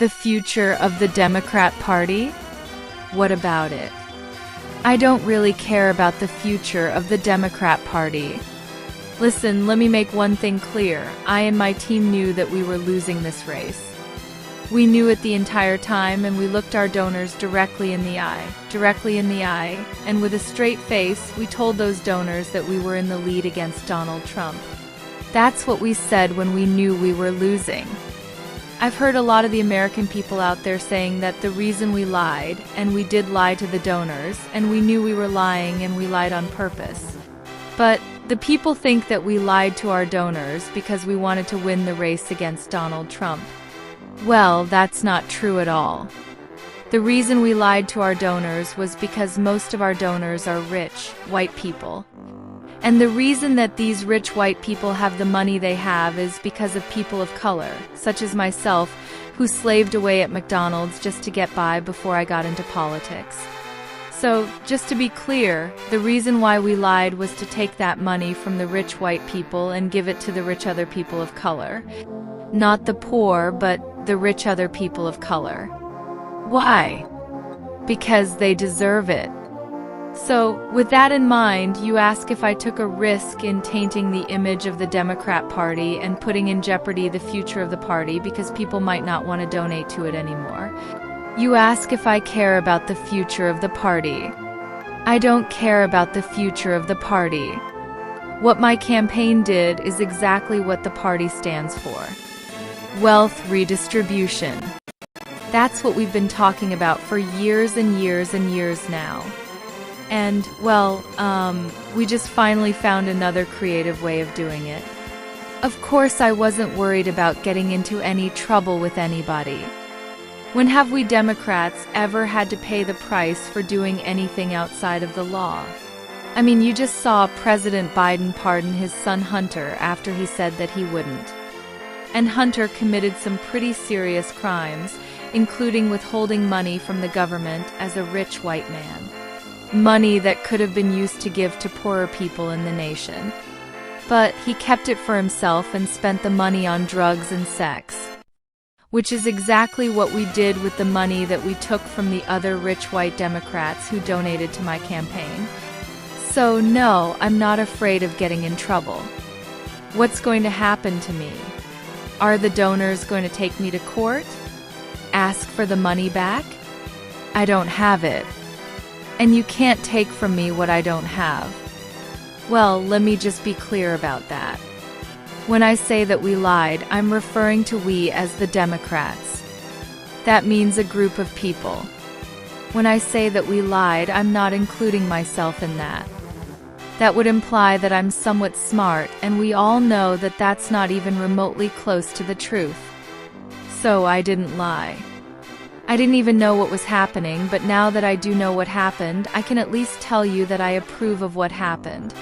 The future of the Democrat Party? What about it? I don't really care about the future of the Democrat Party. Listen, let me make one thing clear. I and my team knew that we were losing this race. We knew it the entire time, and we looked our donors directly in the eye, and with a straight face, we told those donors that we were in the lead against Donald Trump. That's what we said when we knew we were losing. I've heard a lot of the American people out there saying that the reason we lied, and we did lie to the donors, and we knew we were lying and we lied on purpose. But the people think that we lied to our donors because we wanted to win the race against Donald Trump. Well, that's not true at all. The reason we lied to our donors was because most of our donors are rich, white people. And the reason that these rich white people have the money they have is because of people of color, such as myself, who slaved away at McDonald's just to get by before I got into politics. So, just to be clear, the reason why we lied was to take that money from the rich white people and give it to the rich other people of color. Not the poor, but the rich other people of color. Why? Because they deserve it. So, with that in mind, you ask if I took a risk in tainting the image of the Democrat Party and putting in jeopardy the future of the party because people might not want to donate to it anymore. You ask if I care about the future of the party. I don't care about the future of the party. What my campaign did is exactly what the party stands for. Wealth redistribution. That's what we've been talking about for years and years and years now. And, well, we just finally found another creative way of doing it. Of course, I wasn't worried about getting into any trouble with anybody. When have we Democrats ever had to pay the price for doing anything outside of the law? I mean, you just saw President Biden pardon his son Hunter after he said that he wouldn't. And Hunter committed some pretty serious crimes, including withholding money from the government as a rich white man. Money that could have been used to give to poorer people in the nation. But he kept it for himself and spent the money on drugs and sex. Which is exactly what we did with the money that we took from the other rich white Democrats who donated to my campaign. So no, I'm not afraid of getting in trouble. What's going to happen to me? Are the donors going to take me to court? Ask for the money back? I don't have it. And you can't take from me what I don't have. Well, let me just be clear about that. When I say that we lied, I'm referring to we as the Democrats. That means a group of people. When I say that we lied, I'm not including myself in that. That would imply that I'm somewhat smart, and we all know that that's not even remotely close to the truth. So I didn't lie. I didn't even know what was happening, but now that I do know what happened, I can at least tell you that I approve of what happened.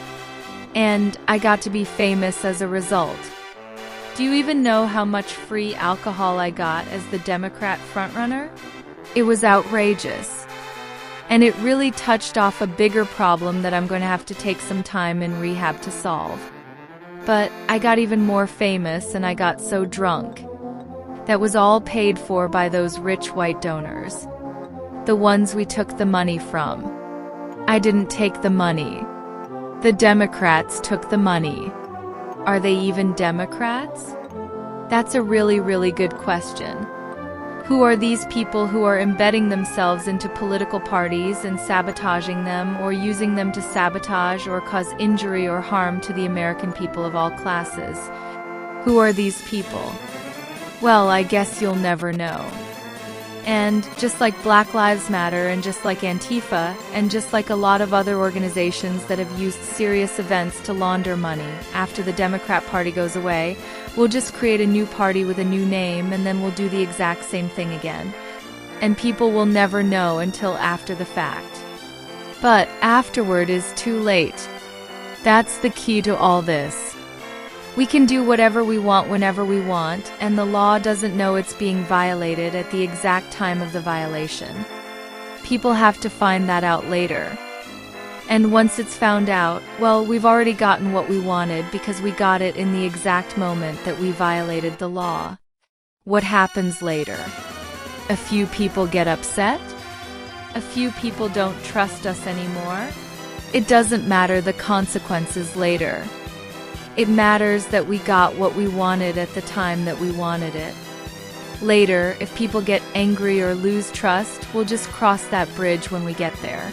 And I got to be famous as a result. Do you even know how much free alcohol I got as the Democrat frontrunner? It was outrageous. And it really touched off a bigger problem that I'm going to have to take some time in rehab to solve. But I got even more famous and I got so drunk. That was all paid for by those rich white donors. The ones we took the money from. I didn't take the money. The Democrats took the money. Are they even Democrats? That's a really, really good question. Who are these people who are embedding themselves into political parties and sabotaging them or using them to sabotage or cause injury or harm to the American people of all classes? Who are these people? Well, I guess you'll never know. And just like Black Lives Matter and just like Antifa and just like a lot of other organizations that have used serious events to launder money, after the Democrat Party goes away, we'll just create a new party with a new name and then we'll do the exact same thing again. And people will never know until after the fact. But afterward is too late. That's the key to all this. We can do whatever we want whenever we want, and the law doesn't know it's being violated at the exact time of the violation. People have to find that out later. And once it's found out, well, we've already gotten what we wanted because we got it in the exact moment that we violated the law. What happens later? A few people get upset? A few people don't trust us anymore? It doesn't matter the consequences later. It matters that we got what we wanted at the time that we wanted it. Later, if people get angry or lose trust, we'll just cross that bridge when we get there.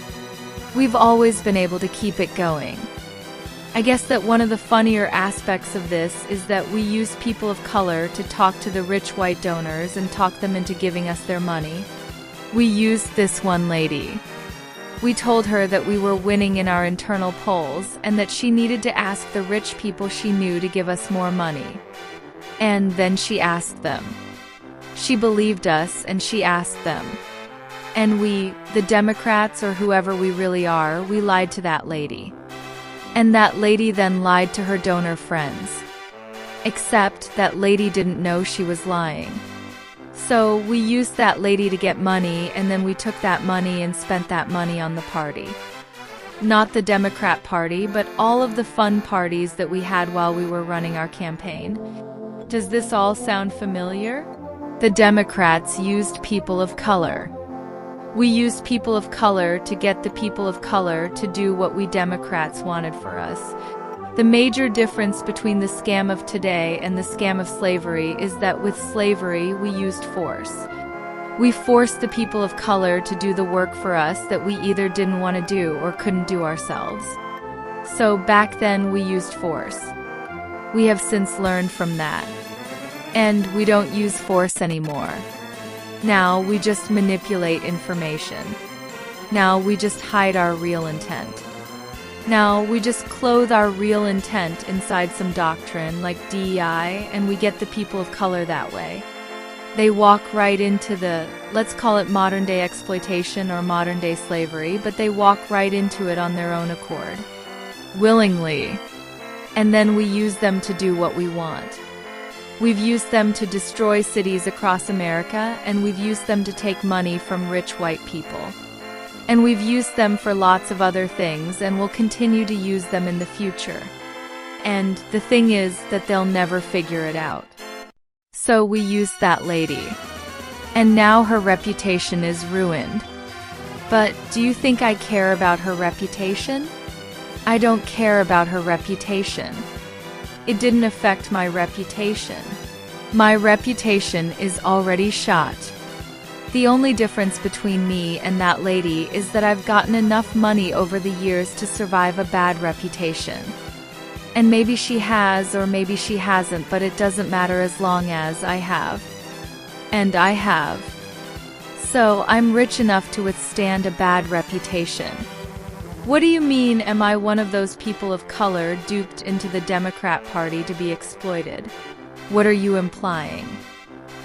We've always been able to keep it going. I guess that one of the funnier aspects of this is that we use people of color to talk to the rich white donors and talk them into giving us their money. We used this one lady. We told her that we were winning in our internal polls and that she needed to ask the rich people she knew to give us more money. And then she asked them. She believed us and she asked them. And we, the Democrats or whoever we really are, we lied to that lady. And that lady then lied to her donor friends. Except that lady didn't know she was lying. So we used that lady to get money, and then we took that money and spent that money on the party. Not the Democrat Party, but all of the fun parties that we had while we were running our campaign. Does this all sound familiar? The Democrats used people of color. We used people of color to get the people of color to do what we Democrats wanted for us. The major difference between the scam of today and the scam of slavery is that with slavery, we used force. We forced the people of color to do the work for us that we either didn't want to do or couldn't do ourselves. So back then, we used force. We have since learned from that. And we don't use force anymore. Now we just manipulate information. Now we just hide our real intent. Now we just clothe our real intent inside some doctrine like DEI, and we get the people of color that way. They walk right into the, let's call it modern-day exploitation or modern-day slavery, but they walk right into it on their own accord. Willingly. And then we use them to do what we want. We've used them to destroy cities across America, and we've used them to take money from rich white people. And we've used them for lots of other things, and we'll continue to use them in the future. And the thing is that they'll never figure it out. So we used that lady. And now her reputation is ruined. But do you think I care about her reputation? I don't care about her reputation. It didn't affect my reputation. My reputation is already shot. The only difference between me and that lady is that I've gotten enough money over the years to survive a bad reputation. And maybe she has or maybe she hasn't, but it doesn't matter as long as I have. And I have. So I'm rich enough to withstand a bad reputation. What do you mean, am I one of those people of color duped into the Democrat Party to be exploited? What are you implying?